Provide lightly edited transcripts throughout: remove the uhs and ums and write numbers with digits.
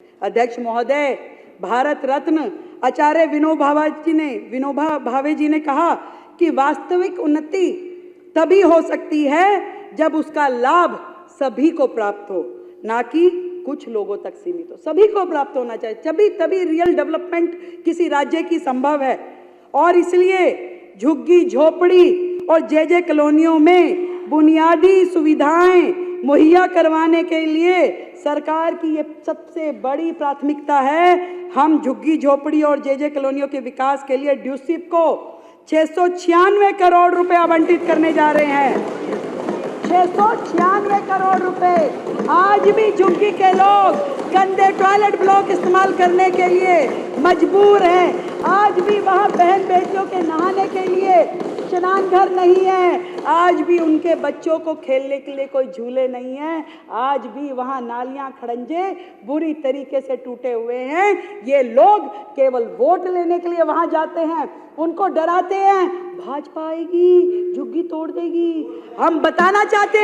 अध्यक्ष महोदय, भारत रत्न आचार्य विनोबा भावे जी ने कहा कि वास्तविक उन्नति तभी हो सकती है जब उसका लाभ सभी को प्राप्त हो, ना कि कुछ लोगों तक सीमित हो। सभी को प्राप्त होना चाहिए, तभी रियल डेवलपमेंट किसी राज्य की संभव है। और इसलिए झुग्गी झोपड़ी और जे कॉलोनियों में बुनियादी सुविधाएं मुहैया करवाने के लिए सरकार की ये सबसे बड़ी प्राथमिकता है। हम झुग्गी झोपड़ी और जे कॉलोनियों के विकास के लिए ड्यूसिप को 696 करोड़ रुपए आवंटित करने जा रहे हैं। 696 करोड़ रुपए। आज भी झुग्गी के लोग गंदे टॉयलेट ब्लॉक इस्तेमाल करने के लिए मजबूर हैं। आज भी वहाँ बहन बेटियों के नहाने के लिए स्नान घर नहीं है। आज भी उनके बच्चों को खेलने के लिए कोई झूले नहीं है। आज भी वहाँ नालियाँ खड़ंजे बुरी तरीके से टूटे हुए हैं। ये लोग केवल वोट लेने के लिए वहाँ जाते हैं, उनको डराते हैं भाजपा आएगी झुग्गी तोड़ देगी। हम बताना चाहते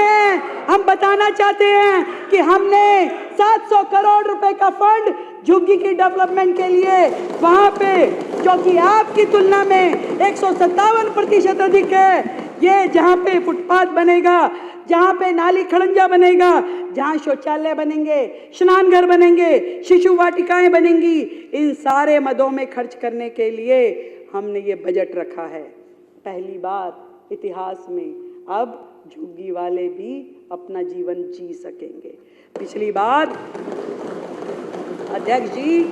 हैं कि हमने 700 करोड़ रुपए का फंड झुग्गी की डेवलपमेंट के लिए वहां पे, जो कि आपकी तुलना में 157% अधिक है। ये जहां पे फुटपाथ बनेगा, जहां पे नाली खड़ंजा बनेगा, जहां शौचालय बनेंगे, स्नान घर बनेंगे, शिशु वाटिकाएं बनेंगी, इन सारे मदों में खर्च करने के लिए हमने ये बजट रखा है। पहली बार इतिहास में अब झुग्गी वाले भी अपना जीवन जी सकेंगे। पिछली बार अध्यक्ष जी,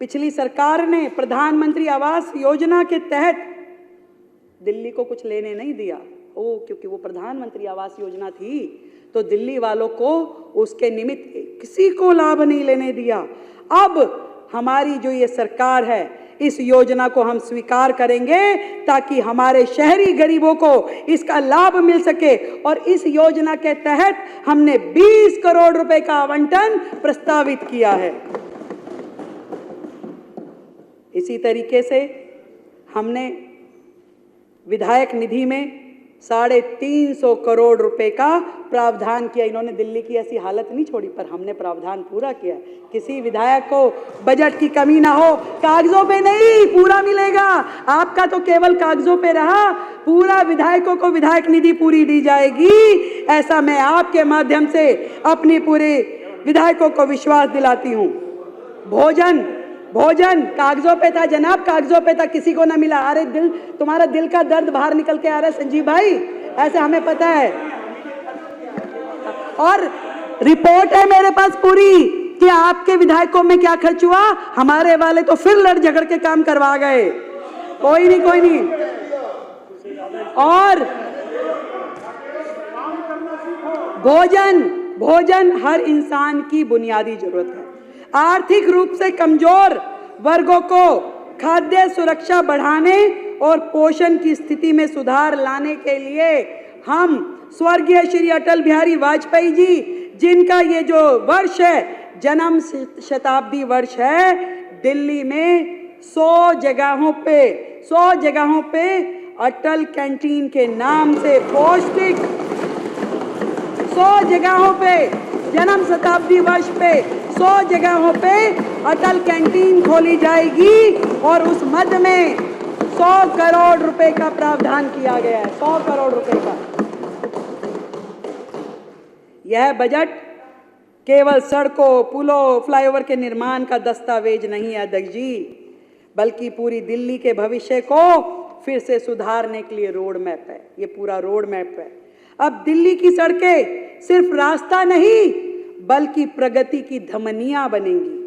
पिछली सरकार ने प्रधानमंत्री आवास योजना के तहत दिल्ली को कुछ लेने नहीं दिया। क्योंकि वो प्रधानमंत्री आवास योजना थी तो दिल्ली वालों को उसके निमित्त किसी को लाभ नहीं लेने दिया। अब हमारी जो ये सरकार है, इस योजना को हम स्वीकार करेंगे ताकि हमारे शहरी गरीबों को इसका लाभ मिल सके। और इस योजना के तहत हमने 20 करोड़ रुपए का आवंटन प्रस्तावित किया है। इसी तरीके से हमने विधायक निधि में 350 करोड़ रुपए का प्रावधान किया। इन्होंने दिल्ली की ऐसी हालत नहीं छोड़ी, पर हमने प्रावधान पूरा किया। किसी विधायक को बजट की कमी ना हो, कागजों पे नहीं, पूरा मिलेगा। आपका तो केवल कागजों पे रहा, पूरा विधायकों को विधायक निधि पूरी दी जाएगी। ऐसा मैं आपके माध्यम से अपनी पूरे विधायकों को विश्वास दिलाती हूँ। भोजन कागजों पे था जनाब, कागजों पे था, किसी को ना मिला। अरे तुम्हारा दिल का दर्द बाहर निकल के आ रहा है संजीव भाई, ऐसे हमें पता है। और रिपोर्ट है मेरे पास पूरी कि आपके विधायकों में क्या खर्च हुआ। हमारे वाले तो फिर लड़ झगड़ के काम करवा गए। कोई नहीं। और भोजन हर इंसान की बुनियादी जरूरत है। आर्थिक रूप से कमजोर वर्गों को खाद्य सुरक्षा बढ़ाने और पोषण की स्थिति में सुधार लाने के लिए हम स्वर्गीय श्री अटल बिहारी वाजपेयी जी, जिनका ये जो वर्ष है जन्म शताब्दी वर्ष है, दिल्ली में 100 जगहों पे अटल कैंटीन के नाम से पौष्टिक 100 जगहों पे जन्म शताब्दी वर्ष पे 100 जगहों पे अटल कैंटीन खोली जाएगी। और उस मद में 100 करोड़ रुपए का प्रावधान किया गया है। 100 करोड़ रुपए का यह बजट केवल सड़कों, पुलों, फ्लाईओवर के निर्माण का दस्तावेज नहीं है अध्यक्ष जी, बल्कि पूरी दिल्ली के भविष्य को फिर से सुधारने के लिए रोड मैप है। ये पूरा रोड मैप है। अब दिल्ली की सड़कें सिर्फ रास्ता नहीं बल्कि प्रगति की धमनियां बनेंगी।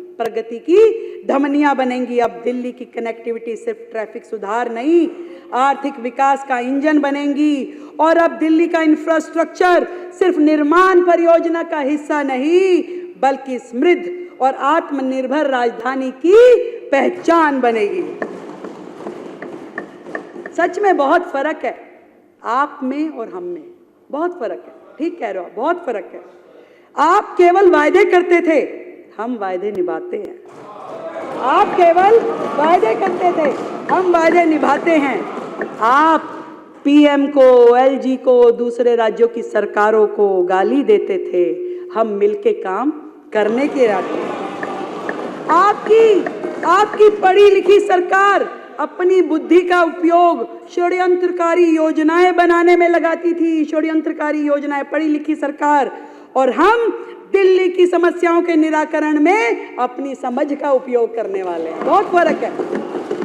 अब दिल्ली की कनेक्टिविटी सिर्फ ट्रैफिक सुधार नहीं, आर्थिक विकास का इंजन बनेंगी। और अब दिल्ली का इंफ्रास्ट्रक्चर सिर्फ निर्माण परियोजना का हिस्सा नहीं बल्कि समृद्ध और आत्मनिर्भर राजधानी की पहचान बनेगी। सच में बहुत फर्क है आप में और हम में, बहुत फर्क है। ठीक कह रहे हो, बहुत फर्क है। आप केवल वायदे करते थे, हम वायदे निभाते हैं। आप केवल वायदे करते थे, हम वायदे निभाते हैं। आप पीएम को, एलजी को, दूसरे राज्यों की सरकारों को गाली देते थे, हम मिलके काम करने के इरादे। आपकी पढ़ी लिखी सरकार अपनी बुद्धि का उपयोग षड्यंत्रकारी योजनाएं बनाने में लगाती थी, षड्यंत्रकारी योजनाएं, पढ़ी लिखी सरकार। और हम दिल्ली की समस्याओं के निराकरण में अपनी समझ का उपयोग करने वाले हैं। बहुत फर्क है,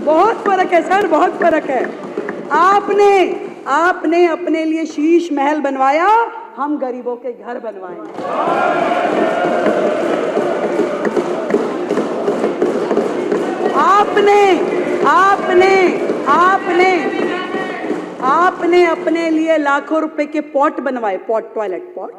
बहुत फर्क है सर, बहुत फर्क है। आपने अपने लिए शीश महल बनवाया, हम गरीबों के घर बनवाएंगे। आपने अपने लिए लाखों रुपए के पॉट बनवाए, पॉट, टॉयलेट पॉट।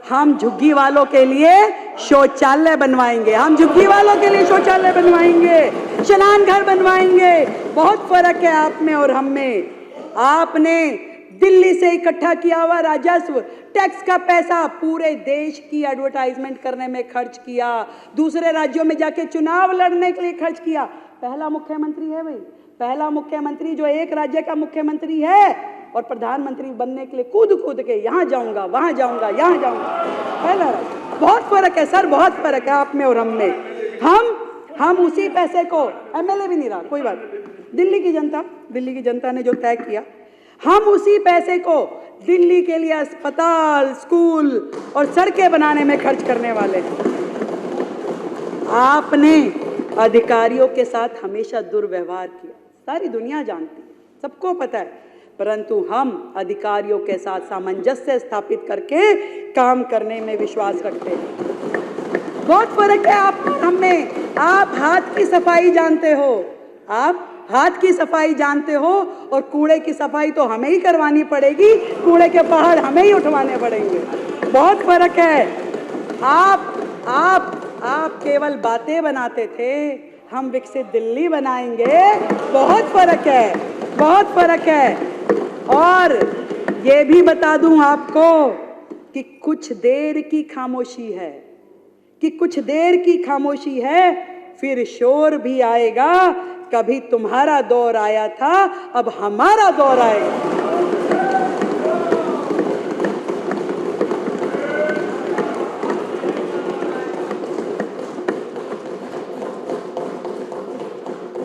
हम झुग्गी वालों के लिए शौचालय बनवाएंगे, हम झुग्गी वालों के लिए शौचालय बनवाएंगे, स्नान घर बनवाएंगे। बहुत फर्क है आप में और हम में। आपने दिल्ली से इकट्ठा किया हुआ राजस्व, टैक्स का पैसा पूरे देश की एडवर्टाइजमेंट करने में खर्च किया, दूसरे राज्यों में जाके चुनाव लड़ने के लिए खर्च किया। पहला मुख्यमंत्री है भाई, पहला मुख्यमंत्री जो एक राज्य का मुख्यमंत्री है और प्रधानमंत्री बनने के लिए कूद के यहाँ जाऊंगा, वहां जाऊंगा, यहाँ जाऊंगा, पहला राज्य। बहुत फर्क है सर, बहुत फर्क है आप में और हम में। हम उसी पैसे को, एमएलए भी नहीं रहा, कोई बात नहीं, दिल्ली की जनता ने जो तय किया, हम उसी पैसे को दिल्ली के लिए अस्पताल, स्कूल और सड़कें बनाने में खर्च करने वाले हैं। आपने अधिकारियों के साथ हमेशा दुर्व्यवहार किया, सारी दुनिया जानती है, सबको पता है। परंतु हम अधिकारियों के साथ सामंजस्य स्थापित करके काम करने में विश्वास रखते हैं। बहुत फर्क है आप हम में। आप हाथ की सफाई जानते हो, आप हाथ की सफाई जानते हो और कूड़े की सफाई तो हमें ही करवानी पड़ेगी, कूड़े के पहाड़ हमें ही उठवाने पड़ेंगे। बहुत फर्क है। आप केवल बातें बनाते थे, हम विकसित दिल्ली बनाएंगे। बहुत फर्क है, बहुत फर्क है। और ये भी बता दूं आपको कि कुछ देर की खामोशी है, फिर शोर भी आएगा। कभी तुम्हारा दौर आया था, अब हमारा दौर आएगा।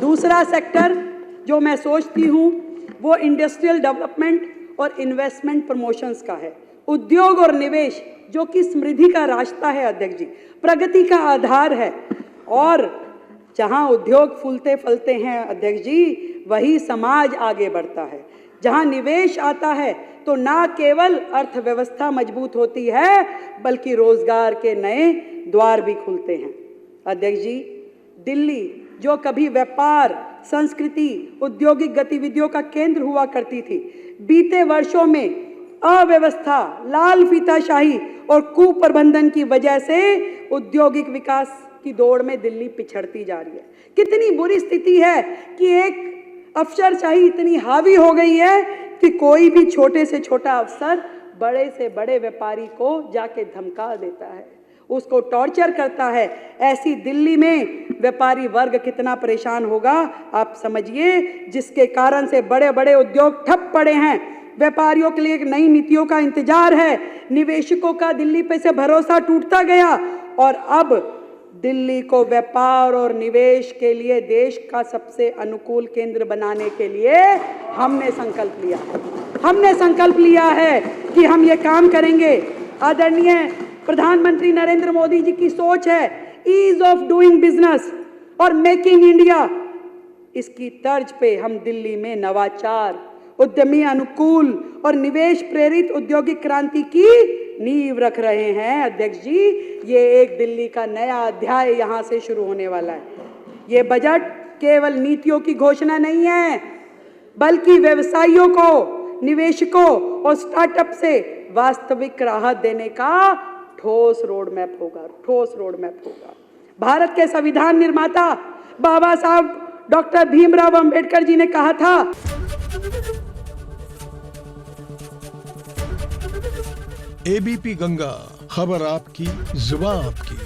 दूसरा सेक्टर जो मैं सोचती हूं वो इंडस्ट्रियल डेवलपमेंट और इन्वेस्टमेंट प्रमोशंस का है। उद्योग और निवेश जो कि समृद्धि का रास्ता है अध्यक्ष जी, प्रगति का आधार है। और जहां उद्योग फूलते फलते हैं अध्यक्ष जी, वही समाज आगे बढ़ता है। जहां निवेश आता है तो ना केवल अर्थव्यवस्था मजबूत होती है, बल्कि रोजगार के नए द्वार भी खुलते हैं। अध्यक्ष जी, दिल्ली जो कभी व्यापार, संस्कृति, औद्योगिक गतिविधियों का केंद्र हुआ करती थी, बीते वर्षों में अव्यवस्था, लाल फीताशाही और कुप्रबंधन की वजह से औद्योगिक विकास की दौड़ में दिल्ली पिछड़ती जा रही है। कितनी बुरी स्थिति है कि एक अफसरशाही इतनी हावी हो गई है कि कोई भी छोटे से छोटा अफसर बड़े से बड़े व्यापारी को जाके धमका देता है, उसको टॉर्चर करता है। ऐसी दिल्ली में व्यापारी वर्ग कितना परेशान होगा आप समझिए, जिसके कारण से बड़े बड़े उद्योग ठप पड़े हैं। व्यापारियों के लिए एक नई नीतियों का इंतजार है। निवेशकों का दिल्ली पे से भरोसा टूटता गया और अब दिल्ली को व्यापार और निवेश के लिए देश का सबसे अनुकूल केंद्र बनाने के लिए हमने संकल्प लिया है कि हम ये काम करेंगे। आदरणीय प्रधानमंत्री नरेंद्र मोदी जी की सोच है ईज ऑफ डूइंग बिजनेस और मेकिंग इंडिया। इसकी तर्ज पे हम दिल्ली में नवाचार, उद्यमी अनुकूल और निवेश प्रेरित औद्योगिक क्रांति की नींव रख रहे हैं। अध्यक्ष जी, ये एक दिल्ली का नया अध्याय यहाँ से शुरू होने वाला है। ये बजट केवल नीतियों की घोषणा नहीं है, बल्कि व्यवसायियों को, निवेशकों और स्टार्टअप से वास्तविक राहत देने का ठोस रोड मैप होगा। भारत के संविधान निर्माता बाबा साहब डॉक्टर भीमराव अंबेडकर जी ने कहा था, एबीपी गंगा, खबर आपकी, जुबान आपकी।